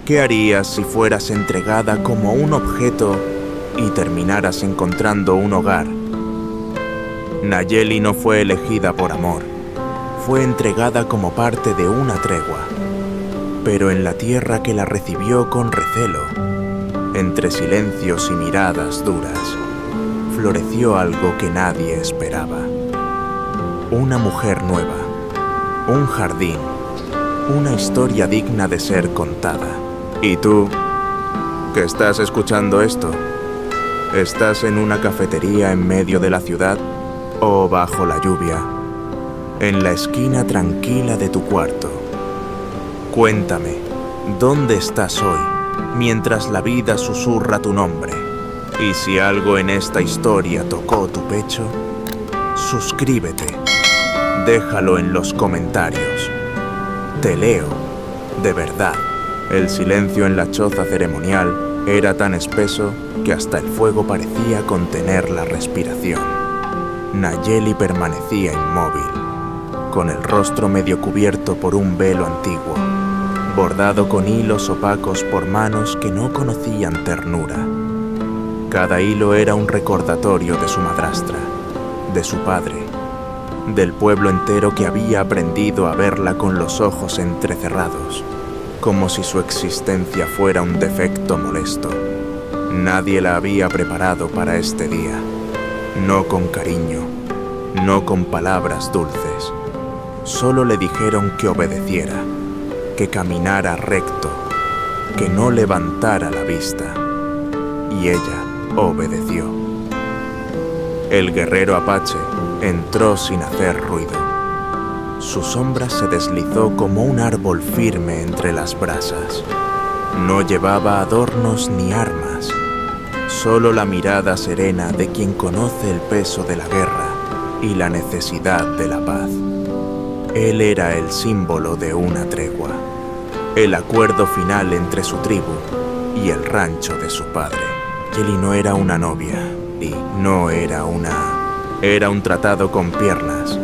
¿Qué harías si fueras entregada como un objeto y terminaras encontrando un hogar? Nayeli no fue elegida por amor, fue entregada como parte de una tregua. Pero en la tierra que la recibió con recelo, entre silencios y miradas duras, floreció algo que nadie esperaba. Una mujer nueva, un jardín, una historia digna de ser contada. ¿Y tú, que estás escuchando esto? ¿Estás en una cafetería en medio de la ciudad o bajo la lluvia, en la esquina tranquila de tu cuarto? Cuéntame, ¿dónde estás hoy mientras la vida susurra tu nombre? Y si algo en esta historia tocó tu pecho, suscríbete, déjalo en los comentarios. Te leo, de verdad. El silencio en la choza ceremonial era tan espeso que hasta el fuego parecía contener la respiración. Nayeli permanecía inmóvil, con el rostro medio cubierto por un velo antiguo, bordado con hilos opacos por manos que no conocían ternura. Cada hilo era un recordatorio de su madrastra, de su padre, del pueblo entero que había aprendido a verla con los ojos entrecerrados, como si su existencia fuera un defecto molesto. Nadie la había preparado para este día, no con cariño, no con palabras dulces. Solo le dijeron que obedeciera, que caminara recto, que no levantara la vista. Y ella obedeció. El guerrero apache entró sin hacer ruido. Su sombra se deslizó como un árbol firme entre las brasas. No llevaba adornos ni armas, solo la mirada serena de quien conoce el peso de la guerra y la necesidad de la paz. Él era el símbolo de una tregua, el acuerdo final entre su tribu y el rancho de su padre. Nayeli no era una novia y no era Era un tratado con piernas,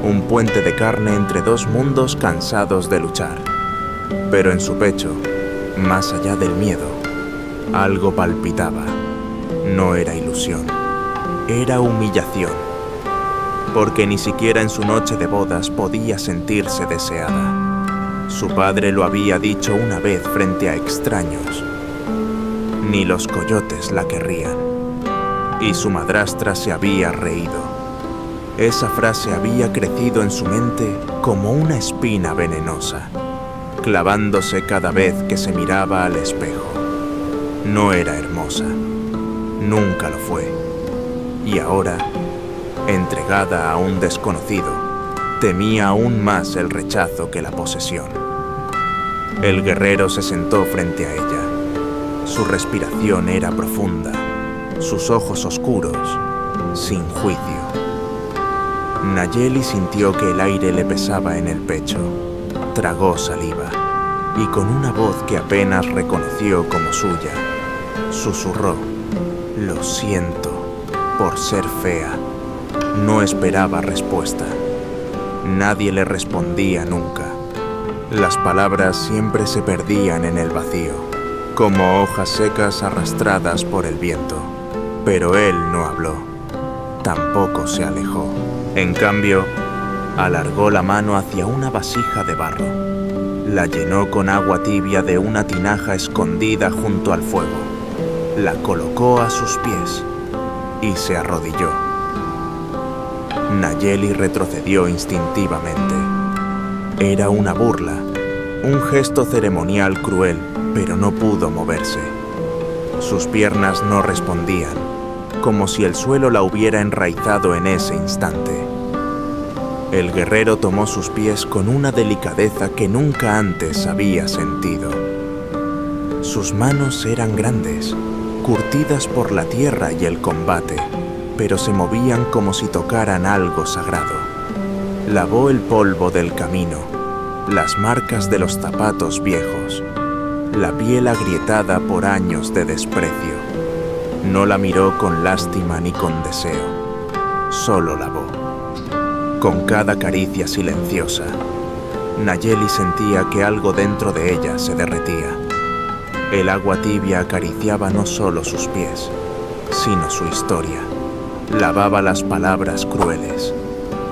un puente de carne entre dos mundos cansados de luchar. Pero en su pecho, más allá del miedo, algo palpitaba. No era ilusión, era humillación, porque ni siquiera en su noche de bodas podía sentirse deseada. Su padre lo había dicho una vez frente a extraños. Ni los coyotes la querrían. Y su madrastra se había reído. Esa frase había crecido en su mente como una espina venenosa, clavándose cada vez que se miraba al espejo. No era hermosa, nunca lo fue. Y ahora, entregada a un desconocido, temía aún más el rechazo que la posesión. El guerrero se sentó frente a ella. Su respiración era profunda, sus ojos oscuros, sin juicio. Nayeli sintió que el aire le pesaba en el pecho. Tragó saliva y con una voz que apenas reconoció como suya, susurró: «Lo siento por ser fea». No esperaba respuesta. Nadie le respondía nunca. Las palabras siempre se perdían en el vacío, como hojas secas arrastradas por el viento. Pero él no habló, tampoco se alejó. En cambio, alargó la mano hacia una vasija de barro. La llenó con agua tibia de una tinaja escondida junto al fuego. La colocó a sus pies y se arrodilló. Nayeli retrocedió instintivamente. Era una burla, un gesto ceremonial cruel, pero no pudo moverse. Sus piernas no respondían, como si el suelo la hubiera enraizado en ese instante. El guerrero tomó sus pies con una delicadeza que nunca antes había sentido. Sus manos eran grandes, curtidas por la tierra y el combate, pero se movían como si tocaran algo sagrado. Lavó el polvo del camino, las marcas de los zapatos viejos, la piel agrietada por años de desprecio. No la miró con lástima ni con deseo, solo lavó. Con cada caricia silenciosa, Nayeli sentía que algo dentro de ella se derretía. El agua tibia acariciaba no solo sus pies, sino su historia. Lavaba las palabras crueles,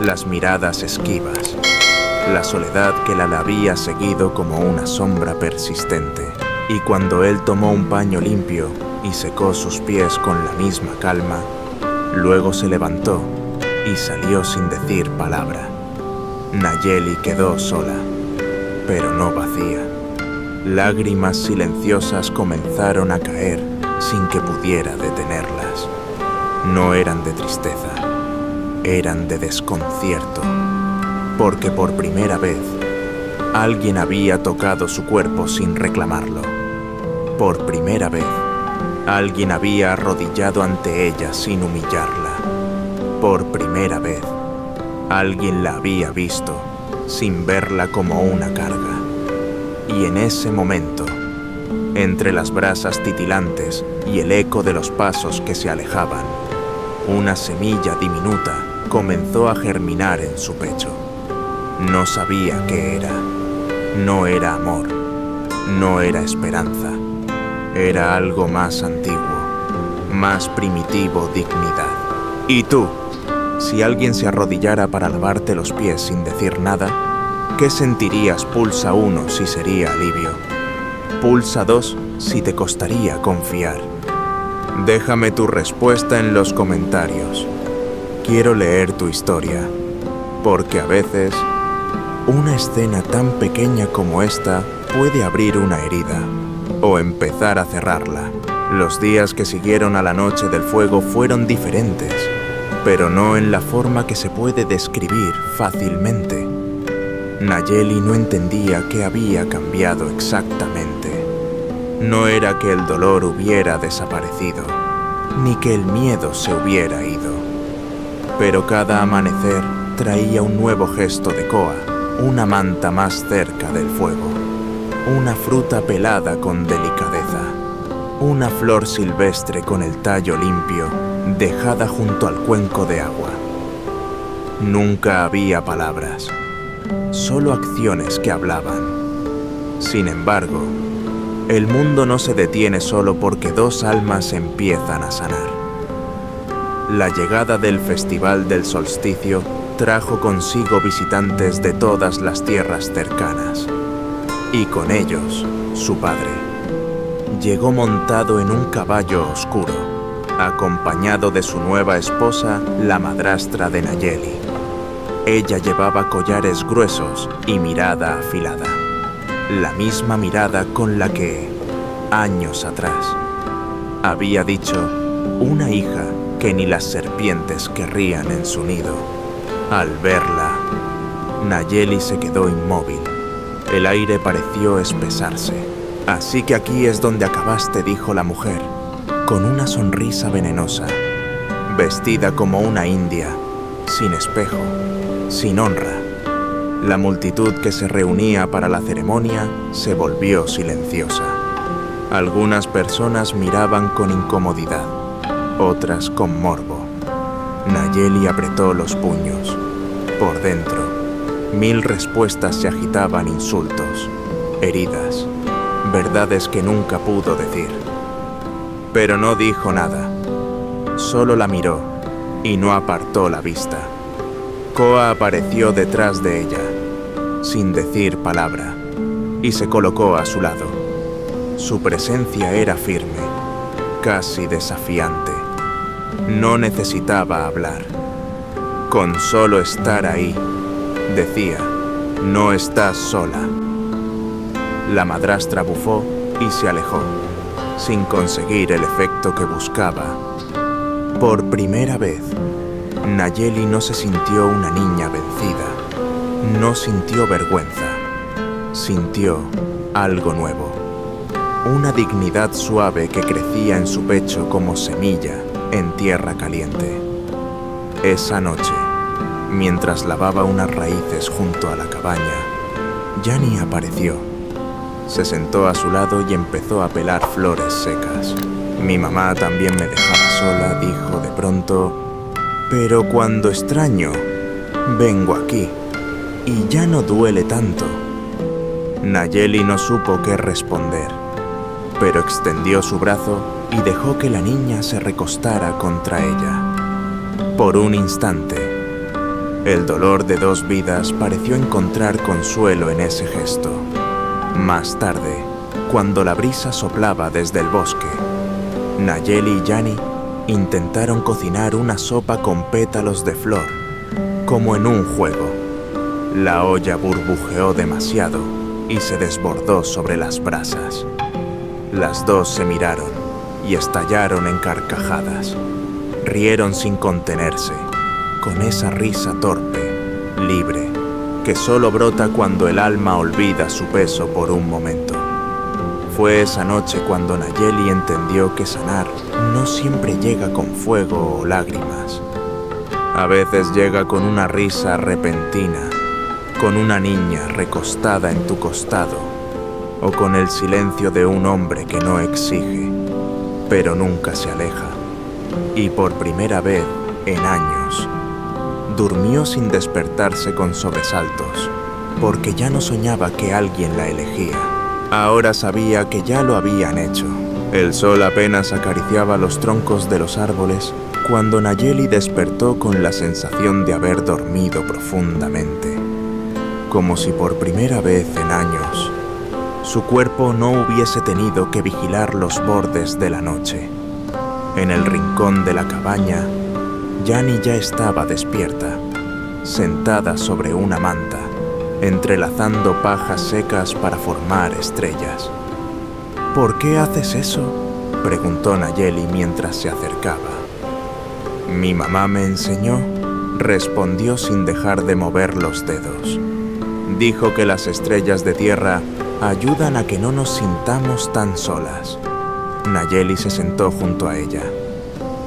las miradas esquivas, la soledad que la había seguido como una sombra persistente. Y cuando él tomó un paño limpio y secó sus pies con la misma calma, luego se levantó y salió sin decir palabra. Nayeli quedó sola, pero no vacía. Lágrimas silenciosas comenzaron a caer sin que pudiera detenerlas. No eran de tristeza, eran de desconcierto, porque por primera vez alguien había tocado su cuerpo sin reclamarlo. Por primera vez, alguien había arrodillado ante ella sin humillarla. Por primera vez, alguien la había visto sin verla como una carga. Y en ese momento, entre las brasas titilantes y el eco de los pasos que se alejaban, una semilla diminuta comenzó a germinar en su pecho. No sabía qué era. No era amor. No era esperanza. Era algo más antiguo, más primitivo, dignidad. ¿Y tú? Si alguien se arrodillara para lavarte los pies sin decir nada, ¿qué sentirías? Pulsa 1 si sería alivio. Pulsa 2 si te costaría confiar. Déjame tu respuesta en los comentarios. Quiero leer tu historia, porque a veces una escena tan pequeña como esta puede abrir una herida o empezar a cerrarla. Los días que siguieron a la noche del fuego fueron diferentes, pero no en la forma que se puede describir fácilmente. Nayeli no entendía qué había cambiado exactamente. No era que el dolor hubiera desaparecido, ni que el miedo se hubiera ido. Pero cada amanecer traía un nuevo gesto de Koa, una manta más cerca del fuego, una fruta pelada con delicadeza, una flor silvestre con el tallo limpio, dejada junto al cuenco de agua. Nunca había palabras, solo acciones que hablaban. Sin embargo, el mundo no se detiene solo porque dos almas empiezan a sanar. La llegada del Festival del Solsticio trajo consigo visitantes de todas las tierras cercanas, y con ellos su padre. Llegó montado en un caballo oscuro, acompañado de su nueva esposa, la madrastra de Nayeli. Ella llevaba collares gruesos y mirada afilada, la misma mirada con la que, años atrás, había dicho una hija que ni las serpientes querrían en su nido. Al verla, Nayeli se quedó inmóvil. El aire pareció espesarse. Así que aquí es donde acabaste, dijo la mujer, con una sonrisa venenosa, vestida como una india, sin espejo, sin honra. La multitud que se reunía para la ceremonia se volvió silenciosa. Algunas personas miraban con incomodidad, otras con morbo. Nayeli apretó los puños. Por dentro, 1000 respuestas se agitaban, insultos, heridas, verdades que nunca pudo decir. Pero no dijo nada, solo la miró y no apartó la vista. Koa apareció detrás de ella, sin decir palabra, y se colocó a su lado. Su presencia era firme, casi desafiante. No necesitaba hablar. Con solo estar ahí, decía, no estás sola. La madrastra bufó y se alejó, sin conseguir el efecto que buscaba. Por primera vez, Nayeli no se sintió una niña vencida, no sintió vergüenza, sintió algo nuevo, una dignidad suave que crecía en su pecho como semilla en tierra caliente. Esa noche, mientras lavaba unas raíces junto a la cabaña, Yani apareció. Se sentó a su lado y empezó a pelar flores secas. Mi mamá también me dejaba sola, dijo de pronto, pero cuando extraño, vengo aquí y ya no duele tanto. Nayeli no supo qué responder. pero extendió su brazo y dejó que la niña se recostara contra ella. Por un instante, el dolor de dos vidas pareció encontrar consuelo en ese gesto. Más tarde, cuando la brisa soplaba desde el bosque, Nayeli y Jani intentaron cocinar una sopa con pétalos de flor, como en un juego. La olla burbujeó demasiado y se desbordó sobre las brasas. Las dos se miraron y estallaron en carcajadas. Rieron sin contenerse, con esa risa torpe, libre, que solo brota cuando el alma olvida su peso por un momento. Fue esa noche cuando Nayeli entendió que sanar no siempre llega con fuego o lágrimas. A veces llega con una risa repentina, con una niña recostada en tu costado, o con el silencio de un hombre que no exige, pero nunca se aleja. Y por primera vez en años, durmió sin despertarse con sobresaltos, porque ya no soñaba que alguien la elegía. Ahora sabía que ya lo habían hecho. El sol apenas acariciaba los troncos de los árboles cuando Nayeli despertó con la sensación de haber dormido profundamente, como si por primera vez en años su cuerpo no hubiese tenido que vigilar los bordes de la noche. En el rincón de la cabaña, Jani ya estaba despierta, sentada sobre una manta, entrelazando pajas secas para formar estrellas. ¿Por qué haces eso?, preguntó Nayeli mientras se acercaba. Mi mamá me enseñó, respondió sin dejar de mover los dedos. Dijo que las estrellas de tierra ayudan a que no nos sintamos tan solas. Nayeli se sentó junto a ella.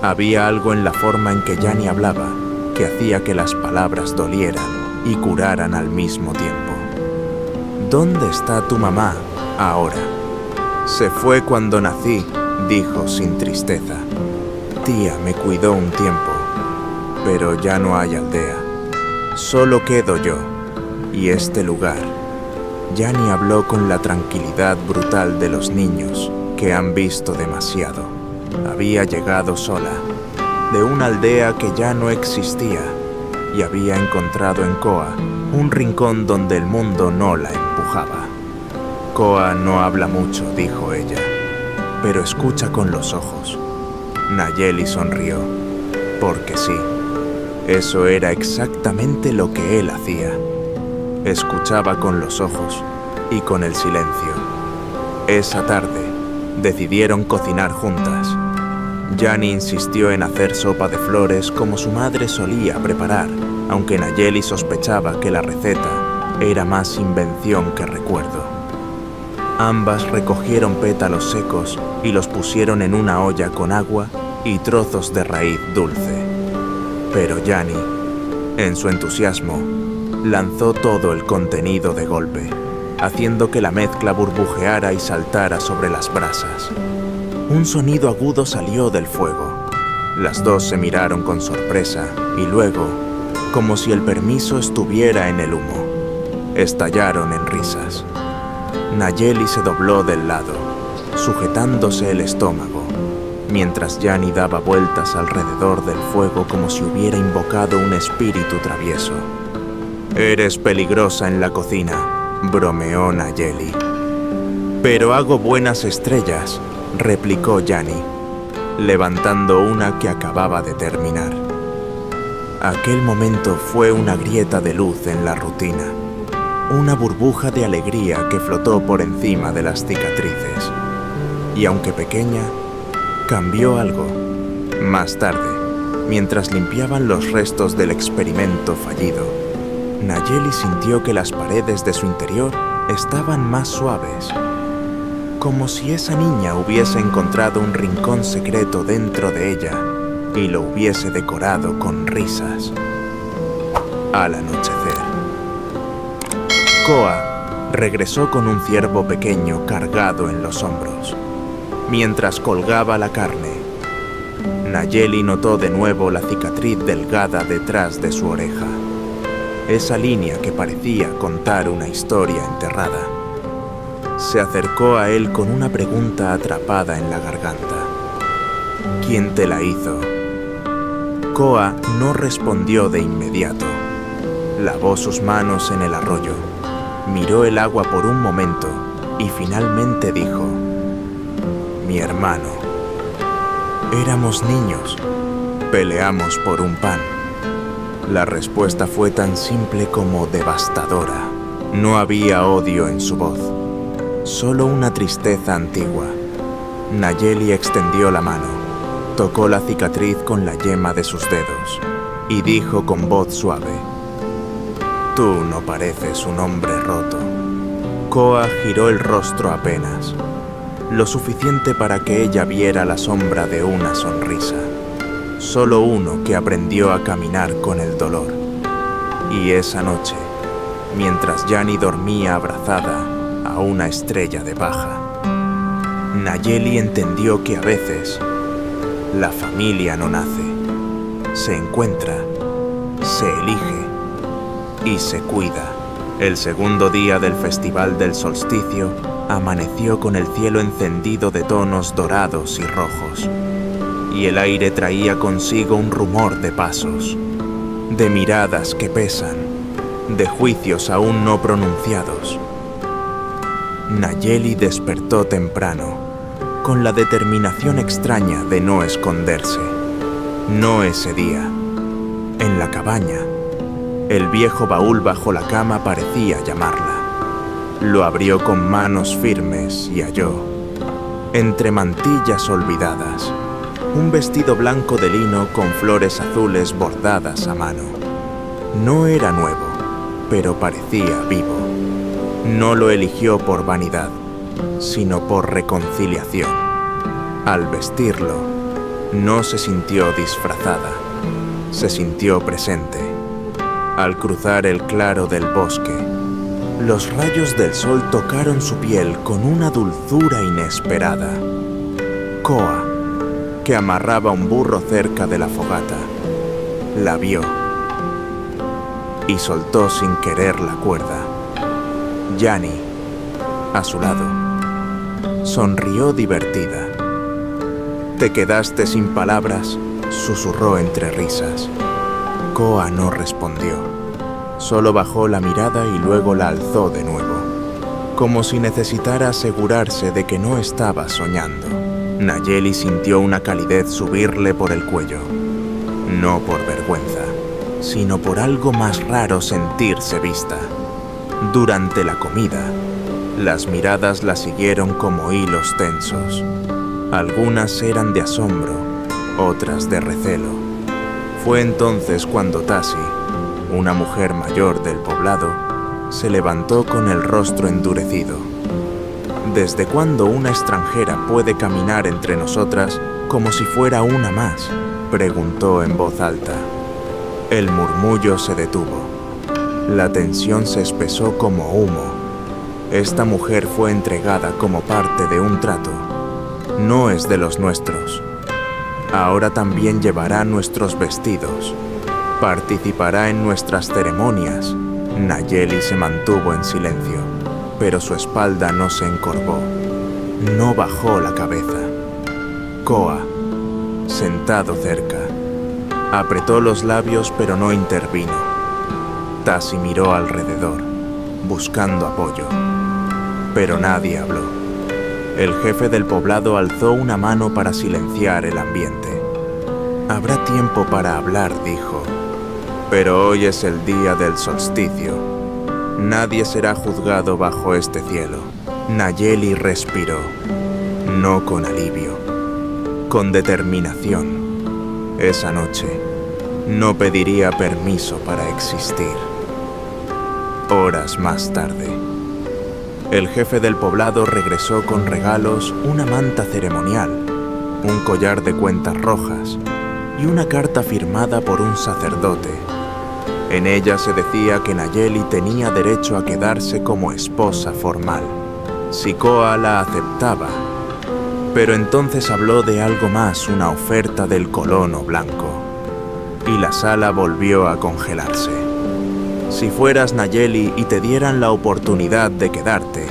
Había algo en la forma en que Jani hablaba que hacía que las palabras dolieran y curaran al mismo tiempo. ¿Dónde está tu mamá ahora? Se fue cuando nací, dijo sin tristeza. Tía me cuidó un tiempo, pero ya no hay aldea. Solo quedo yo y este lugar. Jani habló con la tranquilidad brutal de los niños que han visto demasiado. Había llegado sola, de una aldea que ya no existía, y había encontrado en Koa un rincón donde el mundo no la empujaba. Koa no habla mucho, dijo ella, pero escucha con los ojos. Nayeli sonrió, porque sí, eso era exactamente lo que él hacía. Escuchaba con los ojos y con el silencio. Esa tarde decidieron cocinar juntas. Jani insistió en hacer sopa de flores como su madre solía preparar, aunque Nayeli sospechaba que la receta era más invención que recuerdo. Ambas recogieron pétalos secos y los pusieron en una olla con agua y trozos de raíz dulce. Pero Jani, en su entusiasmo, lanzó todo el contenido de golpe, haciendo que la mezcla burbujeara y saltara sobre las brasas. Un sonido agudo salió del fuego. Las dos se miraron con sorpresa y luego, como si el permiso estuviera en el humo, estallaron en risas. Nayeli se dobló del lado, sujetándose el estómago, mientras Jani daba vueltas alrededor del fuego como si hubiera invocado un espíritu travieso. «Eres peligrosa en la cocina», bromeó Nayeli. «Pero hago buenas estrellas», replicó Jani, levantando una que acababa de terminar. Aquel momento fue una grieta de luz en la rutina, una burbuja de alegría que flotó por encima de las cicatrices. Y aunque pequeña, cambió algo. Más tarde, mientras limpiaban los restos del experimento fallido, Nayeli sintió que las paredes de su interior estaban más suaves, como si esa niña hubiese encontrado un rincón secreto dentro de ella y lo hubiese decorado con risas. Al anochecer, Koa regresó con un ciervo pequeño cargado en los hombros. Mientras colgaba la carne, Nayeli notó de nuevo la cicatriz delgada detrás de su oreja, esa línea que parecía contar una historia enterrada. se acercó a él con una pregunta atrapada en la garganta. ¿Quién te la hizo? Koa no respondió de inmediato. Lavó sus manos en el arroyo, miró el agua por un momento y finalmente dijo: mi hermano. Éramos niños, peleamos por un pan. La respuesta fue tan simple como devastadora. No había odio en su voz, solo una tristeza antigua. Nayeli extendió la mano, tocó la cicatriz con la yema de sus dedos y dijo con voz suave: tú no pareces un hombre roto. Koa giró el rostro apenas, lo suficiente para que ella viera la sombra de una sonrisa. Solo uno que aprendió a caminar con el dolor. Y esa noche, mientras Yani dormía abrazada a una estrella de paja, Nayeli entendió que a veces la familia no nace, se encuentra, se elige y se cuida. El segundo día del Festival del Solsticio amaneció con el cielo encendido de tonos dorados y rojos, y el aire traía consigo un rumor de pasos, de miradas que pesan, de juicios aún no pronunciados. Nayeli despertó temprano, con la determinación extraña de no esconderse. No ese día. En la cabaña, el viejo baúl bajo la cama parecía llamarla. Lo abrió con manos firmes y halló, entre mantillas olvidadas, un vestido blanco de lino con flores azules bordadas a mano. No era nuevo, pero parecía vivo. No lo eligió por vanidad, sino por reconciliación. Al vestirlo, no se sintió disfrazada, se sintió presente. Al cruzar el claro del bosque, los rayos del sol tocaron su piel con una dulzura inesperada. Koa, que amarraba un burro cerca de la fogata, la vio y soltó sin querer la cuerda. Yani, a su lado, sonrió divertida. «¿Te quedaste sin palabras?», susurró entre risas. Koa no respondió, solo bajó la mirada y luego la alzó de nuevo, como si necesitara asegurarse de que no estaba soñando. Nayeli sintió una calidez subirle por el cuello, no por vergüenza, sino por algo más raro sentirse vista. Durante la comida, las miradas la siguieron como hilos tensos. Algunas eran de asombro, otras de recelo. Fue entonces cuando Tasi, una mujer mayor del poblado, se levantó con el rostro endurecido. ¿Desde cuándo una extranjera puede caminar entre nosotras como si fuera una más?, preguntó en voz alta. El murmullo se detuvo. La tensión se espesó como humo. Esta mujer fue entregada como parte de un trato. No es de los nuestros. Ahora también llevará nuestros vestidos. Participará en nuestras ceremonias. Nayeli se mantuvo en silencio, pero su espalda no se encorvó. No bajó la cabeza. Koa, sentado cerca, apretó los labios pero no intervino. Tasi miró alrededor, buscando apoyo, pero nadie habló. El jefe del poblado alzó una mano para silenciar el ambiente. Habrá tiempo para hablar, dijo, pero hoy es el día del solsticio. Nadie será juzgado bajo este cielo. Nayeli respiró, no con alivio, con determinación. Esa noche no pediría permiso para existir. Horas más tarde, el jefe del poblado regresó con regalos, una manta ceremonial, un collar de cuentas rojas y una carta firmada por un sacerdote. En ella se decía que Nayeli tenía derecho a quedarse como esposa formal, si Koa la aceptaba. Pero entonces habló de algo más, una oferta del colono blanco, y la sala volvió a congelarse. Si fueras Nayeli y te dieran la oportunidad de quedarte,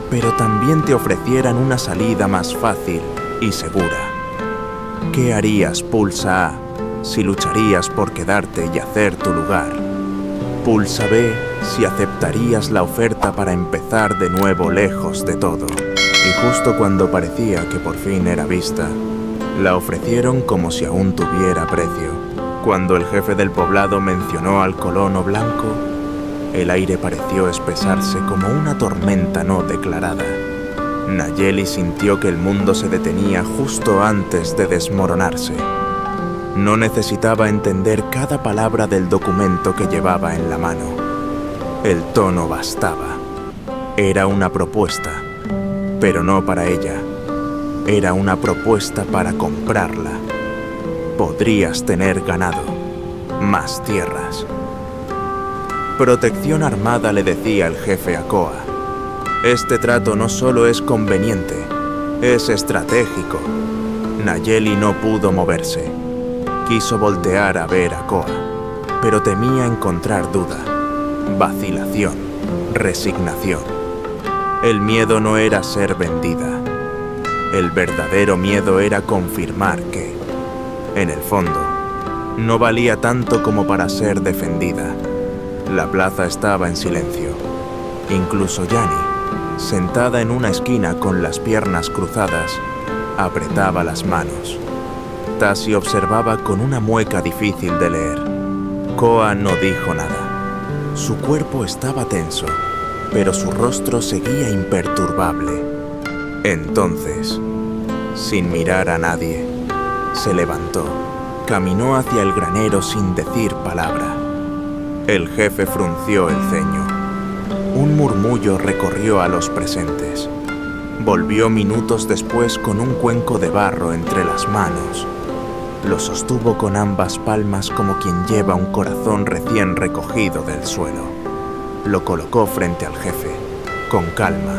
pero también te ofrecieran una salida más fácil y segura. ¿Qué harías, Pulsa A, si lucharías por quedarte y hacer tu lugar? Pulsa B, si aceptarías la oferta para empezar de nuevo lejos de todo. Y justo cuando parecía que por fin era vista, la ofrecieron como si aún tuviera precio. Cuando el jefe del poblado mencionó al colono blanco, el aire pareció espesarse como una tormenta no declarada. Nayeli sintió que el mundo se detenía justo antes de desmoronarse. No necesitaba entender cada palabra del documento que llevaba en la mano. El tono bastaba. Era una propuesta, pero no para ella. Era una propuesta para comprarla. Podrías tener ganado, más tierras. Protección Armada le decía el jefe a Koa. Este trato no solo es conveniente, es estratégico. Nayeli no pudo moverse. Quiso voltear a ver a Koa, pero temía encontrar duda, vacilación, resignación. El miedo no era ser vendida. El verdadero miedo era confirmar que, en el fondo, no valía tanto como para ser defendida. La plaza estaba en silencio. Incluso Yani, sentada en una esquina con las piernas cruzadas, apretaba las manos. Tasi observaba con una mueca difícil de leer. Koa no dijo nada. Su cuerpo estaba tenso, pero su rostro seguía imperturbable. Entonces, sin mirar a nadie, se levantó, caminó hacia el granero sin decir palabra. El jefe frunció el ceño. Un murmullo recorrió a los presentes. Volvió minutos después con un cuenco de barro entre las manos. Lo sostuvo con ambas palmas como quien lleva un corazón recién recogido del suelo. Lo colocó frente al jefe, con calma.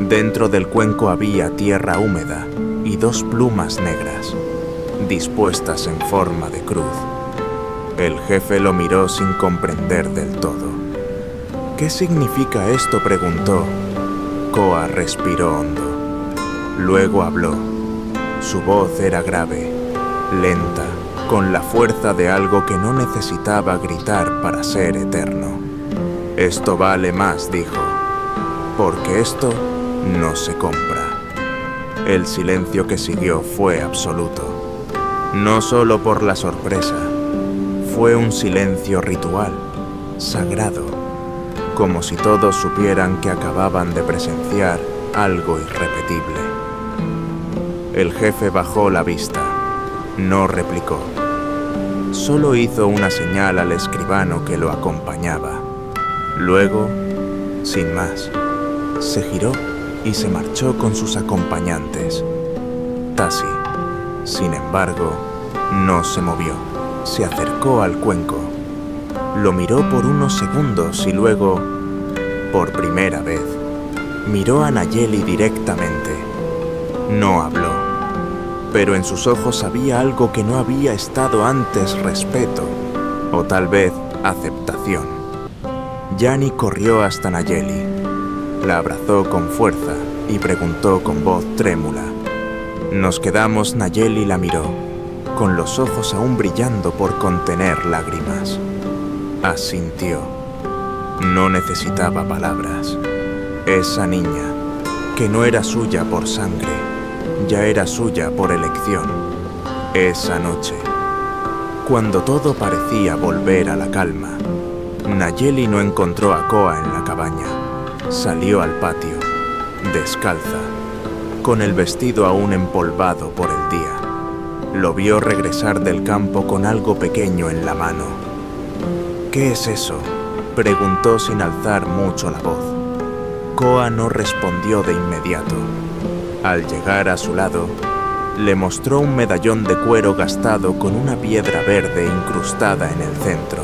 Dentro del cuenco había tierra húmeda y 2 plumas negras, dispuestas en forma de cruz. El jefe lo miró sin comprender del todo. ¿Qué significa esto?, preguntó. Koa respiró hondo. Luego habló. Su voz era grave, lenta, con la fuerza de algo que no necesitaba gritar para ser eterno. Esto vale más, dijo, porque esto no se compra. El silencio que siguió fue absoluto. No solo por la sorpresa, fue un silencio ritual, sagrado, como si todos supieran que acababan de presenciar algo irrepetible. El jefe bajó la vista, no replicó. Solo hizo una señal al escribano que lo acompañaba. Luego, sin más, se giró y se marchó con sus acompañantes. Tasi, sin embargo, no se movió. Se acercó al cuenco. Lo miró por unos segundos y luego, por primera vez, miró a Nayeli directamente. No habló, pero en sus ojos había algo que no había estado antes: respeto, o tal vez aceptación. Yani corrió hasta Nayeli, la abrazó con fuerza y preguntó con voz trémula. Nos quedamos. Nayeli la miró, con los ojos aún brillando por contener lágrimas. Asintió. No necesitaba palabras. Esa niña, que no era suya por sangre, ya era suya por elección. Esa noche, cuando todo parecía volver a la calma, Nayeli no encontró a Koa en la cabaña. Salió al patio, descalza, con el vestido aún empolvado por el día. Lo vio regresar del campo con algo pequeño en la mano. ¿Qué es eso?, preguntó sin alzar mucho la voz. Koa no respondió de inmediato. Al llegar a su lado, le mostró un medallón de cuero gastado con una piedra verde incrustada en el centro.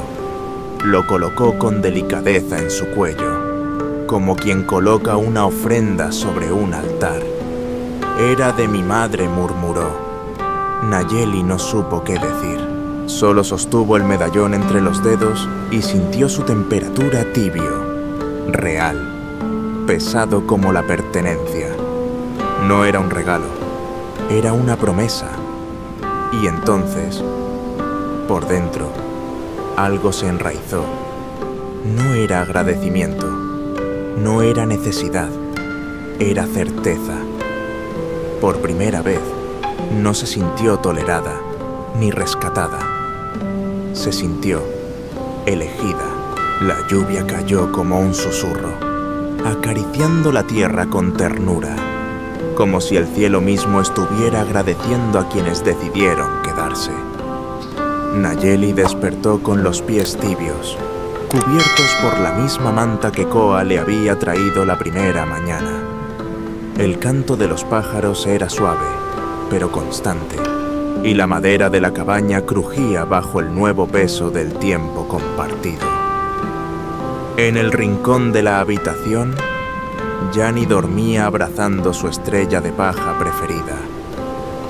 Lo colocó con delicadeza en su cuello, como quien coloca una ofrenda sobre un altar. Era de mi madre, murmuró. Nayeli no supo qué decir. Solo sostuvo el medallón entre los dedos y sintió su temperatura tibio, real. pesado como la pertenencia. No era un regalo, era una promesa. Y entonces, por dentro, algo se enraizó. No era agradecimiento, no era necesidad, era certeza. Por primera vez, no se sintió tolerada ni rescatada. Se sintió elegida. La lluvia cayó como un susurro, acariciando la tierra con ternura, como si el cielo mismo estuviera agradeciendo a quienes decidieron quedarse. Nayeli despertó con los pies tibios, cubiertos por la misma manta que Koa le había traído la primera mañana. El canto de los pájaros era suave, pero constante, y la madera de la cabaña crujía bajo el nuevo peso del tiempo compartido. En el rincón de la habitación, Jani dormía abrazando su estrella de paja preferida.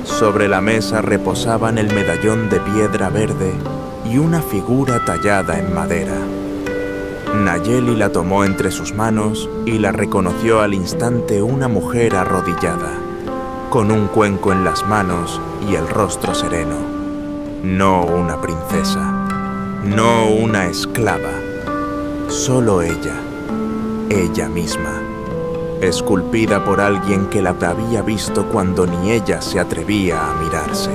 Sobre la mesa reposaban el medallón de piedra verde y una figura tallada en madera. Nayeli la tomó entre sus manos y la reconoció al instante una mujer arrodillada, con un cuenco en las manos y el rostro sereno. No una princesa, no una esclava, solo ella misma, esculpida por alguien que la había visto cuando ni ella se atrevía a mirarse.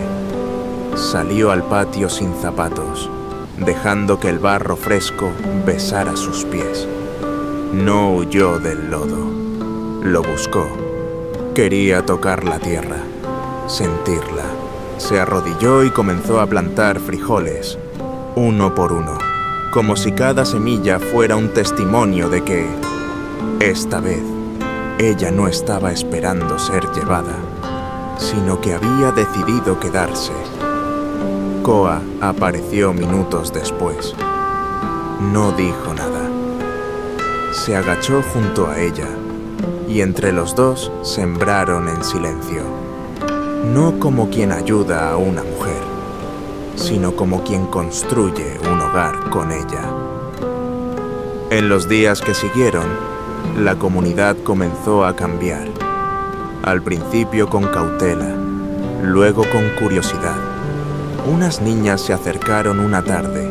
Salió al patio sin zapatos, dejando que el barro fresco besara sus pies. No huyó del lodo, lo buscó. Quería tocar la tierra, sentirla. Se arrodilló y comenzó a plantar frijoles, uno por uno, como si cada semilla fuera un testimonio de que, esta vez, ella no estaba esperando ser llevada, sino que había decidido quedarse. Koa apareció minutos después. No dijo nada. Se agachó junto a ella, y entre los dos sembraron en silencio. No como quien ayuda a una mujer, sino como quien construye un hogar con ella. En los días que siguieron, la comunidad comenzó a cambiar. Al principio con cautela, luego con curiosidad. Unas niñas se acercaron una tarde,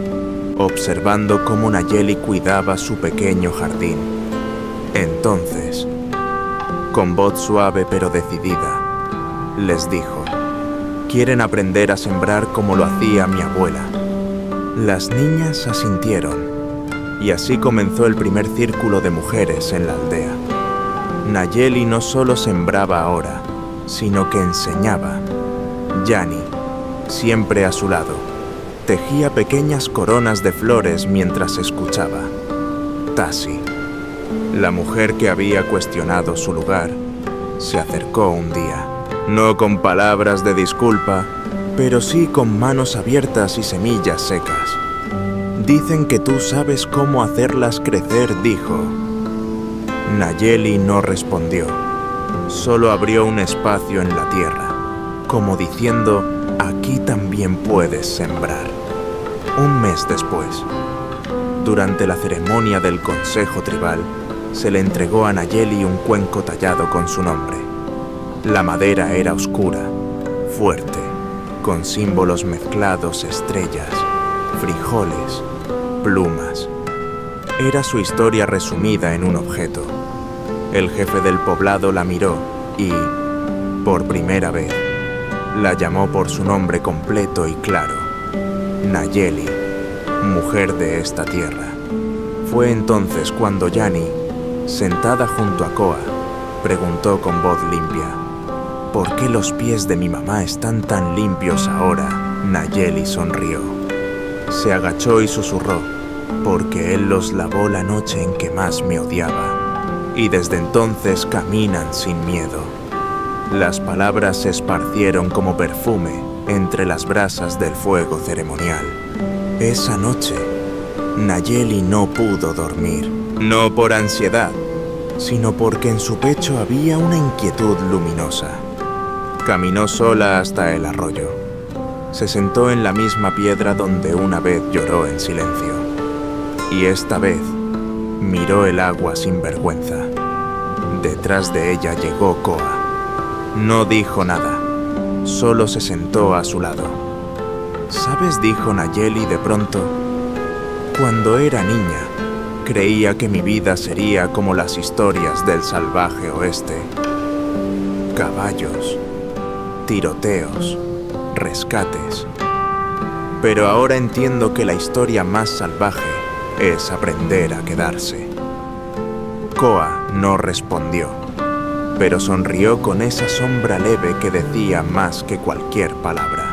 observando cómo Nayeli cuidaba su pequeño jardín. Entonces, con voz suave pero decidida, les dijo: «¿Quieren aprender a sembrar como lo hacía mi abuela?». Las niñas asintieron, y así comenzó el primer círculo de mujeres en la aldea. Nayeli no solo sembraba ahora, sino que enseñaba. Jani, siempre a su lado, tejía pequeñas coronas de flores mientras escuchaba. Tasi, la mujer que había cuestionado su lugar, se acercó un día, no con palabras de disculpa, pero sí con manos abiertas y semillas secas. «Dicen que tú sabes cómo hacerlas crecer», dijo. Nayeli no respondió, solo abrió un espacio en la tierra, como diciendo: «Aquí también puedes sembrar». Un mes después, durante la ceremonia del consejo tribal, se le entregó a Nayeli un cuenco tallado con su nombre. La madera era oscura, fuerte, con símbolos mezclados, estrellas, frijoles, plumas. Era su historia resumida en un objeto. El jefe del poblado la miró y, por primera vez, la llamó por su nombre completo y claro: Nayeli, mujer de esta tierra. Fue entonces cuando Jani, sentada junto a Koa, preguntó con voz limpia: «¿Por qué los pies de mi mamá están tan limpios ahora?». Nayeli sonrió. Se agachó y susurró: «Porque él los lavó la noche en que más me odiaba, y desde entonces caminan sin miedo». Las palabras se esparcieron como perfume entre las brasas del fuego ceremonial. Esa noche, Nayeli no pudo dormir, no por ansiedad, sino porque en su pecho había una inquietud luminosa. Caminó sola hasta el arroyo. Se sentó en la misma piedra donde una vez lloró en silencio. Y esta vez miró el agua sin vergüenza. Detrás de ella llegó Koa. No dijo nada, solo se sentó a su lado. «¿Sabes?», dijo Nayeli de pronto. «Cuando era niña, creía que mi vida sería como las historias del salvaje oeste. Caballos, tiroteos, rescates. Pero ahora entiendo que la historia más salvaje es aprender a quedarse». Koa no respondió, pero sonrió con esa sombra leve que decía más que cualquier palabra.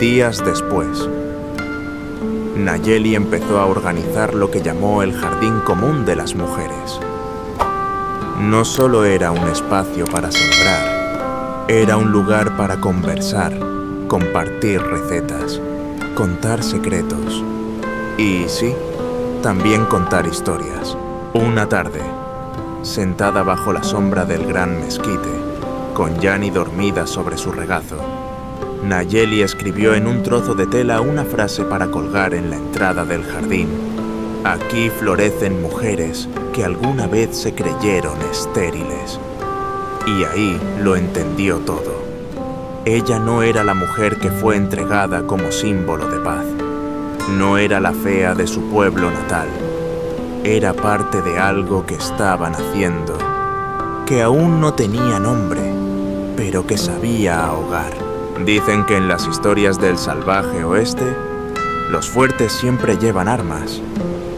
Días después, Nayeli empezó a organizar lo que llamó el Jardín Común de las Mujeres. No solo era un espacio para sembrar, era un lugar para conversar, compartir recetas, contar secretos y, sí, también contar historias. Una tarde, sentada bajo la sombra del gran mezquite, con Yani dormida sobre su regazo, Nayeli escribió en un trozo de tela una frase para colgar en la entrada del jardín. «Aquí florecen mujeres que alguna vez se creyeron estériles». Y ahí lo entendió todo. Ella no era la mujer que fue entregada como símbolo de paz. No era la fea de su pueblo natal. Era parte de algo que estaban haciendo, que aún no tenía nombre, pero que sabía ahogar. Dicen que en las historias del salvaje oeste, los fuertes siempre llevan armas,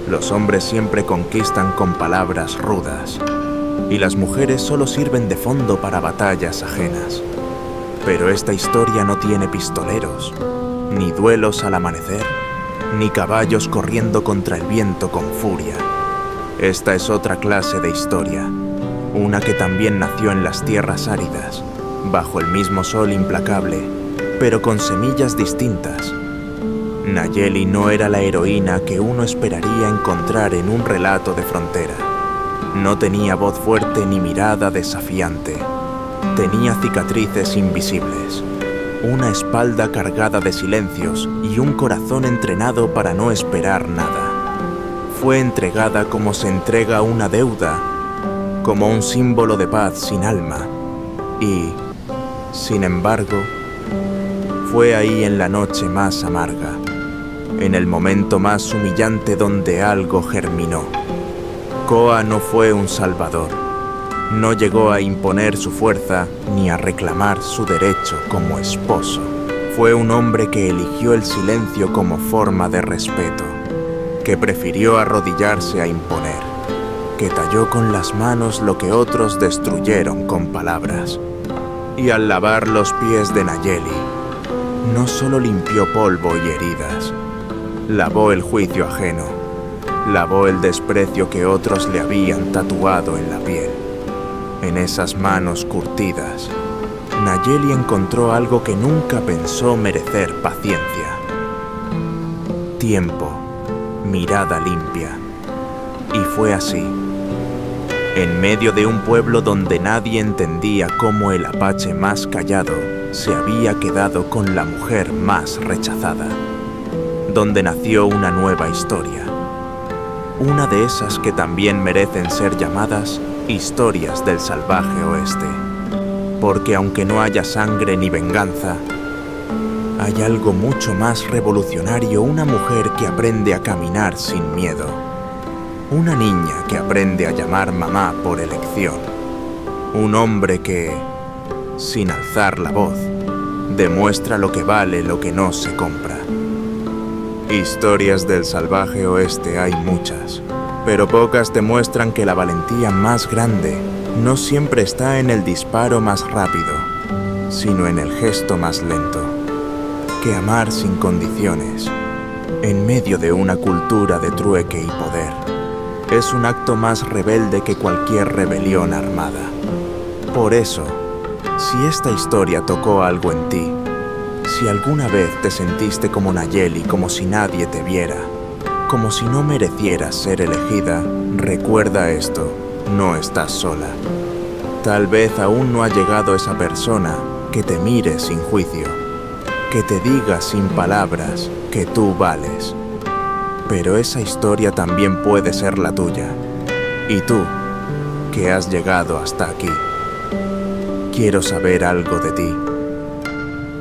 los hombres siempre conquistan con palabras rudas, y las mujeres solo sirven de fondo para batallas ajenas. Pero esta historia no tiene pistoleros, ni duelos al amanecer, ni caballos corriendo contra el viento con furia. Esta es otra clase de historia, una que también nació en las tierras áridas, bajo el mismo sol implacable, pero con semillas distintas. Nayeli no era la heroína que uno esperaría encontrar en un relato de frontera. No tenía voz fuerte ni mirada desafiante. Tenía cicatrices invisibles, una espalda cargada de silencios y un corazón entrenado para no esperar nada. Fue entregada como se entrega una deuda, como un símbolo de paz sin alma. Y, sin embargo, fue ahí en la noche más amarga, en el momento más humillante donde algo germinó. Koa no fue un salvador. No llegó a imponer su fuerza ni a reclamar su derecho como esposo. Fue un hombre que eligió el silencio como forma de respeto, que prefirió arrodillarse a imponer, que talló con las manos lo que otros destruyeron con palabras. Y al lavar los pies de Nayeli, no solo limpió polvo y heridas, lavó el juicio ajeno, lavó el desprecio que otros le habían tatuado en la piel. En esas manos curtidas, Nayeli encontró algo que nunca pensó merecer paciencia. Tiempo, mirada limpia. Y fue así. En medio de un pueblo donde nadie entendía cómo el apache más callado se había quedado con la mujer más rechazada, donde nació una nueva historia. Una de esas que también merecen ser llamadas historias del salvaje oeste. Porque aunque no haya sangre ni venganza, hay algo mucho más revolucionario, una mujer que aprende a caminar sin miedo. Una niña que aprende a llamar mamá por elección. Un hombre que, sin alzar la voz, demuestra lo que vale lo que no se compra. Historias del salvaje oeste hay muchas, pero pocas demuestran que la valentía más grande no siempre está en el disparo más rápido, sino en el gesto más lento. Que amar sin condiciones, en medio de una cultura de trueque y poder, es un acto más rebelde que cualquier rebelión armada. Por eso, si esta historia tocó algo en ti, si alguna vez te sentiste como Nayeli, como si nadie te viera, como si no merecieras ser elegida, recuerda esto, no estás sola. Tal vez aún no ha llegado esa persona que te mire sin juicio, que te diga sin palabras que tú vales. Pero esa historia también puede ser la tuya. Y tú, que has llegado hasta aquí. Quiero saber algo de ti.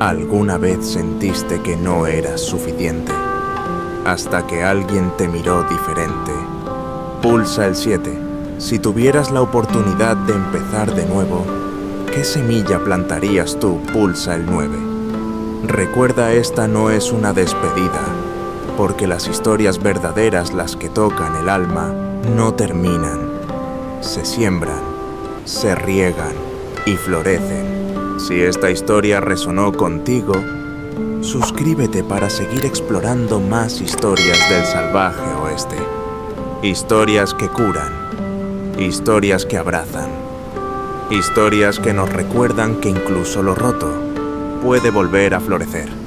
¿Alguna vez sentiste que no eras suficiente? Hasta que alguien te miró diferente. Pulsa el 7. Si tuvieras la oportunidad de empezar de nuevo, ¿qué semilla plantarías tú? Pulsa el 9. Recuerda, esta no es una despedida, porque las historias verdaderas, las que tocan el alma, no terminan. Se siembran, se riegan y florecen. Si esta historia resonó contigo, suscríbete para seguir explorando más historias del salvaje oeste. Historias que curan, historias que abrazan, historias que nos recuerdan que incluso lo roto puede volver a florecer.